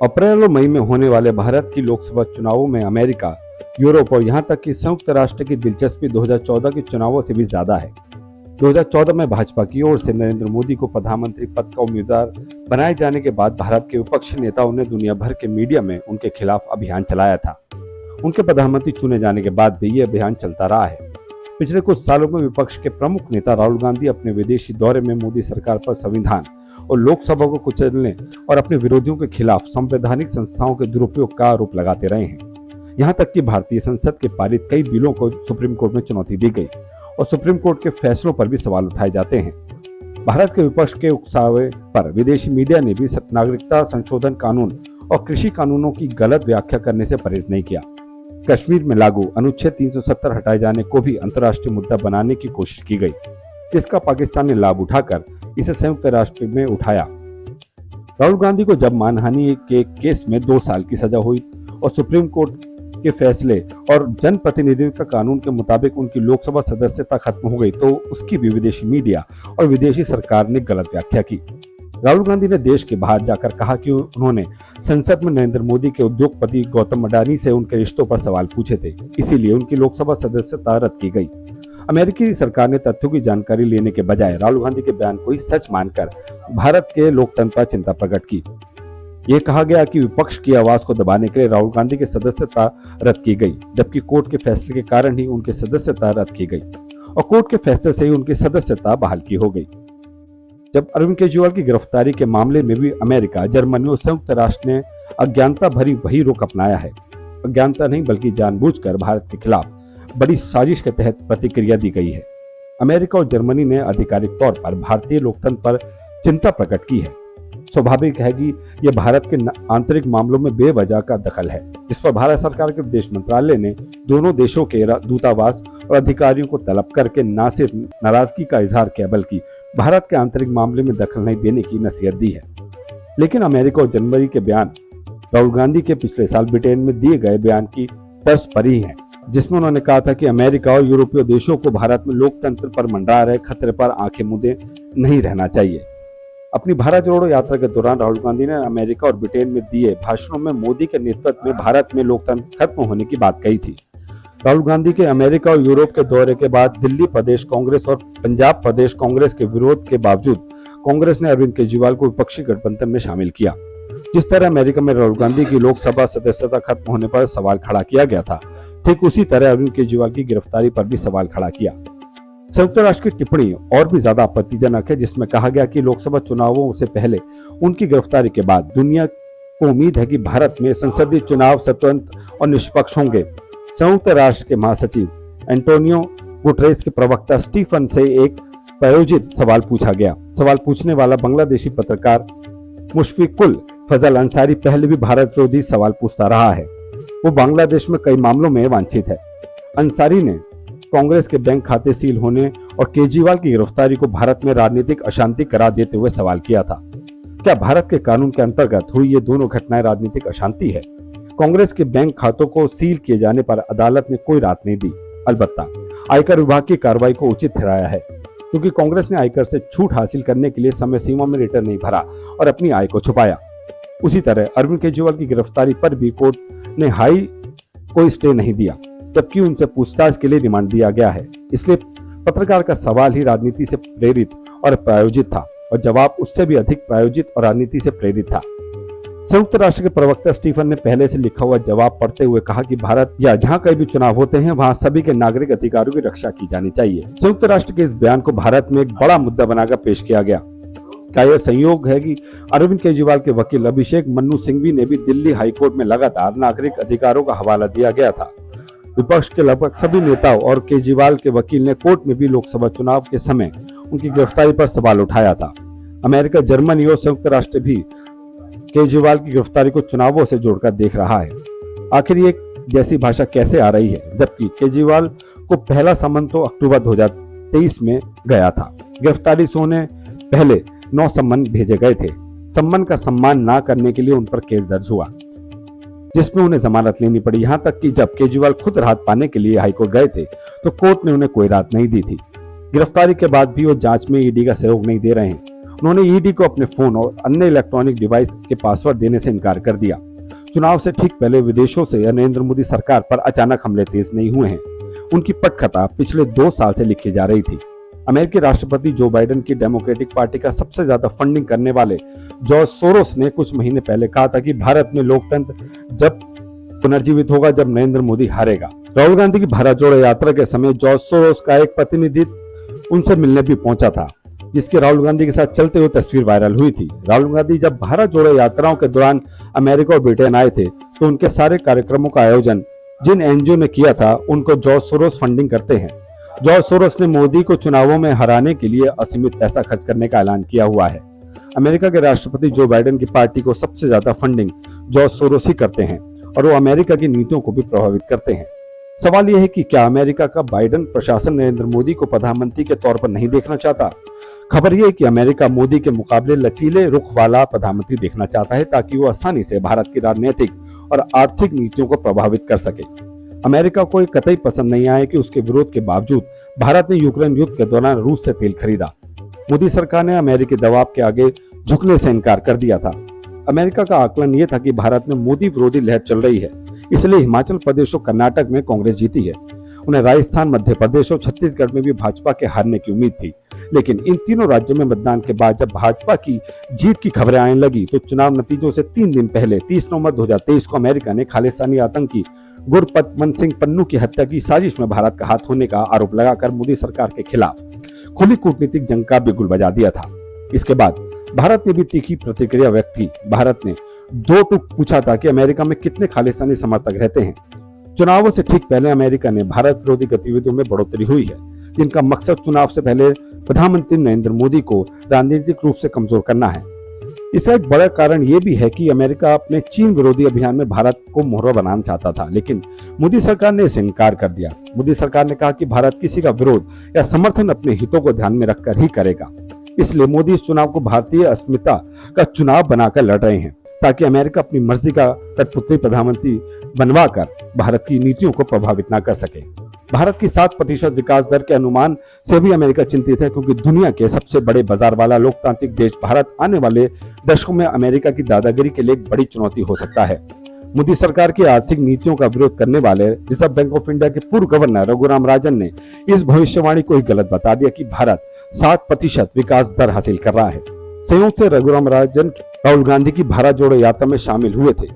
अप्रैल और मई में होने वाले भारत की लोकसभा चुनावों में अमेरिका, यूरोप और यहां तक कि संयुक्त राष्ट्र की दिलचस्पी 2014 के चुनावों से भी ज्यादा है। 2014 में भाजपा की ओर से नरेंद्र मोदी को प्रधानमंत्री पद का उम्मीदवार बनाए जाने के बाद भारत के विपक्षी नेताओं ने दुनिया भर के मीडिया में उनके खिलाफ अभियान चलाया था। उनके प्रधानमंत्री चुने जाने के बाद भी ये अभियान चलता रहा है। पिछले कुछ सालों में विपक्ष के प्रमुख नेता राहुल गांधी अपने विदेशी दौरे में मोदी सरकार पर संविधान और लोकसभा को कुचलने और अपने विरोधियों के खिलाफ संवैधानिक संस्थाओं के दुरुपयोग का आरोप लगाते रहे हैं। यहाँ तक कि भारतीय संसद के पारित कई बिलों को सुप्रीम कोर्ट में चुनौती दी गई और सुप्रीम कोर्ट के फैसलों पर भी सवाल उठाए जाते हैं। भारत के विपक्ष के उकसावे पर विदेशी मीडिया ने भी नागरिकता संशोधन कानून और कृषि कानूनों की गलत व्याख्या करने से परहेज नहीं किया। कश्मीर में लागू अनुच्छेद 370 हटाए जाने को भी अंतर्राष्ट्रीय मुद्दा बनाने की कोशिश की गई, जिसका पाकिस्तान ने लाभ उठाकर इसे संयुक्त राष्ट्र में उठाया। राहुल गांधी को जब मानहानि के केस में 2 साल की सजा हुई और सुप्रीम कोर्ट के फैसले और जनप्रतिनिधित्व का कानून के मुताबिक उनकी लोकसभा सदस्यता खत्म हो गई, तो उसकी भी विदेशी मीडिया और विदेशी सरकार ने गलत व्याख्या की। राहुल गांधी ने देश के बाहर जाकर कहा कि उन्होंने संसद में नरेंद्र मोदी के उद्योगपति गौतम अडानी से उनके रिश्तों पर सवाल पूछे थे, इसीलिए उनकी लोकसभा सदस्यता रद्द की गई। अमेरिकी सरकार ने तथ्यों की जानकारी लेने के बजाय राहुल गांधी के बयान को ही सच मानकर भारत के लोकतंत्र पर चिंता प्रकट की। ये कहा गया कि विपक्ष की आवाज को दबाने के लिए राहुल गांधी की सदस्यता रद्द की गई, जबकि कोर्ट के फैसले के कारण ही उनकी सदस्यता रद्द की गई और कोर्ट के फैसले से ही उनकी सदस्यता बहाल की हो गई। जब अरविंद केजरीवाल की गिरफ्तारी के मामले में भी अमेरिका, जर्मनी और संयुक्त राष्ट्र ने अज्ञानता भरी वही रुख अपनाया है। अज्ञानता नहीं बल्कि जानबूझकर भारत के खिलाफ बड़ी साजिश के तहत प्रतिक्रिया दी गई है। अमेरिका और जर्मनी ने आधिकारिक तौर पर भारतीय लोकतंत्र पर चिंता प्रकट की है। स्वाभाविक है कि यह भारत के आंतरिक मामलों में बेवजह का दखल है, जिस पर भारत सरकार के विदेश मंत्रालय ने दोनों देशों के दूतावास और अधिकारियों को तलब करके न सिर्फ नाराजगी का इजहार किया बल्कि भारत के आंतरिक मामले में दखल नहीं देने की नसीहत दी है। लेकिन अमेरिका और जर्मनी के बयान राहुल गांधी के पिछले साल ब्रिटेन में दिए गए बयान की तर्ज पर ही है, जिसमें उन्होंने कहा था कि अमेरिका और यूरोपीय देशों को भारत में लोकतंत्र पर मंडरा रहे खतरे पर आंखें मूंदे नहीं रहना चाहिए। अपनी भारत जोड़ो यात्रा के दौरान राहुल गांधी ने अमेरिका और ब्रिटेन में दिए भाषणों में मोदी के नेतृत्व में भारत में लोकतंत्र खत्म होने की बात कही थी। राहुल गांधी के अमेरिका और यूरोप के दौरे के बाद दिल्ली प्रदेश कांग्रेस और पंजाब प्रदेश कांग्रेस के विरोध के बावजूद कांग्रेस ने अरविंद केजरीवाल को विपक्षी गठबंधन में शामिल किया। जिस तरह अमेरिका में राहुल गांधी की लोकसभा सदस्यता खत्म होने पर सवाल खड़ा किया गया था, ठीक उसी तरह अरविंद केजरीवाल की गिरफ्तारी पर भी सवाल खड़ा किया। संयुक्त राष्ट्र की टिप्पणी और भी ज्यादा आपत्तिजनक है, जिसमें कहा गया कि लोकसभा चुनावों से पहले उनकी गिरफ्तारी के बाद दुनिया को उम्मीद है कि भारत में संसदीय चुनाव स्वतंत्र और निष्पक्ष होंगे। संयुक्त राष्ट्र के महासचिव एंटोनियो गुटेरेस के प्रवक्ता स्टीफन से एक प्रायोजित सवाल पूछा गया। सवाल पूछने वाला बांग्लादेशी पत्रकार मुशफिकुल फजल अंसारी पहले भी भारत विरोधी सवाल पूछता रहा है। वो बांग्लादेश में कई मामलों में वांछित है। अंसारी ने कांग्रेस के बैंक खाते सील होने और केजरीवाल की गिरफ्तारी को भारत में राजनीतिक अशांति करार देते हुए सवाल किया था। क्या भारत के कानून के अंतर्गत हुई ये दोनों घटनाएं राजनीतिक अशांति है? कांग्रेस के बैंक खातों को सील किए जाने पर अदालत ने कोई राहत नहीं दी। अलबत्ता आयकर विभाग की कार्रवाई को उचित ठहराया है, क्योंकि कांग्रेस ने आयकर से छूट हासिल करने के लिए समय सीमा में रिटर्न नहीं भरा और अपनी आय को छुपाया। उसी तरह अरविंद केजरीवाल की गिरफ्तारी पर भी कोर्ट ने कोई स्टे नहीं दिया, जबकि उनसे पूछताछ के लिए रिमांड दिया गया है। इसलिए पत्रकार का सवाल ही राजनीति से प्रेरित और प्रायोजित था और जवाब उससे भी अधिक प्रायोजित और राजनीति से प्रेरित था। संयुक्त राष्ट्र के प्रवक्ता स्टीफन ने पहले से लिखा हुआ जवाब पढ़ते हुए कहा कि भारत या जहां कहीं भी चुनाव होते हैं वहां सभी के नागरिक अधिकारों की रक्षा की जानी चाहिए। संयुक्त राष्ट्र के इस बयान को भारत में एक बड़ा मुद्दा बनाकर पेश किया गया। क्या यह संयोग है कि अरविंद केजरीवाल के वकील अभिषेक मनु सिंघवी ने भी दिल्ली हाईकोर्ट में लगातार नागरिक अधिकारों का हवाला दिया गया था? विपक्ष के लगभग सभी नेताओं और केजरीवाल के वकील ने कोर्ट में भी लोकसभा चुनाव के समय उनकी गिरफ्तारी पर सवाल उठाया था। अमेरिका, जर्मनी और संयुक्त राष्ट्र भी केजरीवाल की गिरफ्तारी को चुनावों से जोड़कर देख रहा है। आखिर ये जैसी भाषा कैसे आ रही है, जबकि केजरीवाल को पहला समन तो अक्टूबर 2023 में गया था। गिरफ्तारी से होने पहले 9 सम्मन भेजे गए थे। सम्मन का सम्मान न करने के लिए उन पर केस दर्ज हुआ, जिसमें उन्हें जमानत लेनी पड़ी। यहाँ तक कि जब केजरीवाल खुद राहत पाने के लिए हाईकोर्ट गए थे तो कोर्ट ने उन्हें कोई राहत नहीं दी थी। गिरफ्तारी के बाद भी वो जांच में ईडी का सहयोग नहीं दे रहे हैं उन्होंने ईडी को अपने फोन और अन्य इलेक्ट्रॉनिक डिवाइस के पासवर्ड देने से इनकार कर दिया। चुनाव से ठीक पहले विदेशों से नरेंद्र मोदी सरकार पर अचानक हमले तेज नहीं हुए हैं। उनकी पटकथा पिछले 2 साल से लिखी जा रही थी। अमेरिकी राष्ट्रपति जो बाइडेन की डेमोक्रेटिक पार्टी का सबसे ज्यादा फंडिंग करने वाले जॉर्ज सोरोस ने कुछ महीने पहले कहा था कि भारत में लोकतंत्र जब पुनर्जीवित होगा जब नरेंद्र मोदी हारेगा। राहुल गांधी की भारत जोड़ो यात्रा के समय जॉर्ज सोरोस का एक प्रतिनिधि उनसे मिलने भी पहुंचा था, जिसकी राहुल गांधी के साथ चलते हुए तस्वीर वायरल हुई थी। राहुल गांधी जब भारत जोड़ो यात्राओं के दौरान अमेरिका और ब्रिटेन आए थे तो उनके सारे कार्यक्रमों का आयोजन जिन एनजीओ ने किया था उनको जॉर्ज सोरोस फंडिंग करते हैं। जॉर्ज सोरोस ने मोदी को चुनावों में हराने के लिए असीमित पैसा खर्च करने का ऐलान किया हुआ है। अमेरिका के राष्ट्रपति जो बाइडेन की पार्टी को सबसे ज्यादा फंडिंग जॉर्ज सोरोस ही करते हैं और वो अमेरिका की नीतियों को भी प्रभावित करते हैं। सवाल यह है कि क्या अमेरिका का बाइडेन प्रशासन नरेंद्र मोदी को प्रधानमंत्री के तौर पर नहीं देखना चाहता? खबर यह है कि अमेरिका मोदी के मुकाबले लचीले रुख वाला प्रधानमंत्री देखना चाहता है ताकि वो आसानी से भारत की राजनीतिक और आर्थिक नीतियों को प्रभावित कर सके। अमेरिका को कतई पसंद नहीं आया कि उसके विरोध के बावजूद भारत ने यूक्रेन युद्ध के दौरान रूस से तेल खरीदा। मोदी सरकार ने अमेरिकी दबाव के आगे झुकने से इनकार कर दिया था। अमेरिका का आकलन यह था कि भारत में मोदी विरोधी लहर चल रही है, इसलिए हिमाचल प्रदेश और कर्नाटक में कांग्रेस जीती है। उन्हें राजस्थान, मध्य प्रदेश और छत्तीसगढ़ में भी भाजपा के हारने की उम्मीद थी, लेकिन इन तीनों राज्यों में मतदान के बाद जब भाजपा की जीत की खबरें आने लगी तो चुनाव नतीजों से 3 दिन पहले 30 नवंबर 2023 को अमेरिका ने खालिस्तानी आतंकी गुरपतवंत सिंह पन्नू की हत्या की साजिश में भारत का हाथ होने का आरोप लगाकर मोदी सरकार के खिलाफ खुली कूटनीतिक जंग का बिगुल बजा दिया था। इसके बाद भारत ने भी तीखी प्रतिक्रिया व्यक्त की। भारत ने 2 टूक पूछा था कि अमेरिका में कितने खालिस्तानी समर्थक रहते हैं। चुनावों से ठीक पहले अमेरिका ने भारत विरोधी गतिविधियों में बढ़ोतरी हुई है, जिनका मकसद चुनाव से पहले प्रधानमंत्री नरेंद्र मोदी को राजनीतिक रूप से कमजोर करना है। इसका एक बड़ा कारण यह भी है कि अमेरिका अपने चीन विरोधी अभियान में भारत को मोहरा बनाना चाहता था, लेकिन मोदी सरकार ने इसे इनकार कर दिया। मोदी सरकार ने कहा कि भारत किसी का विरोध या समर्थन अपने हितों को ध्यान में रखकर ही करेगा। इसलिए मोदी इस चुनाव को भारतीय अस्मिता का चुनाव बनाकर लड़ रहे हैं ताकि अमेरिका अपनी मर्जी का कठपुतली प्रधानमंत्री बनवाकर भारत की नीतियों को प्रभावित न कर सके। भारत की 7% विकास दर के अनुमान से भी अमेरिका चिंतित है, क्योंकि दुनिया के सबसे बड़े बाजार वाला लोकतांत्रिक देश भारत आने वाले दशकों में अमेरिका की दादागिरी के लिए एक बड़ी चुनौती हो सकता है। मोदी सरकार की आर्थिक नीतियों का विरोध करने वाले रिजर्व बैंक ऑफ इंडिया के पूर्व गवर्नर रघुराम राजन ने इस भविष्यवाणी को ही गलत बता दिया कि भारत 7% विकास दर हासिल कर रहा है। संयोग से रघुराम राजन राहुल गांधी की भारत जोड़ो यात्रा में शामिल हुए थे।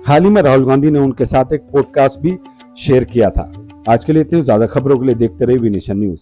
हाल ही में राहुल गांधी ने उनके साथ एक पॉडकास्ट भी शेयर किया था। आज के लिए इतनी ज्यादा खबरों के लिए देखते रहिए वी नेशन न्यूज।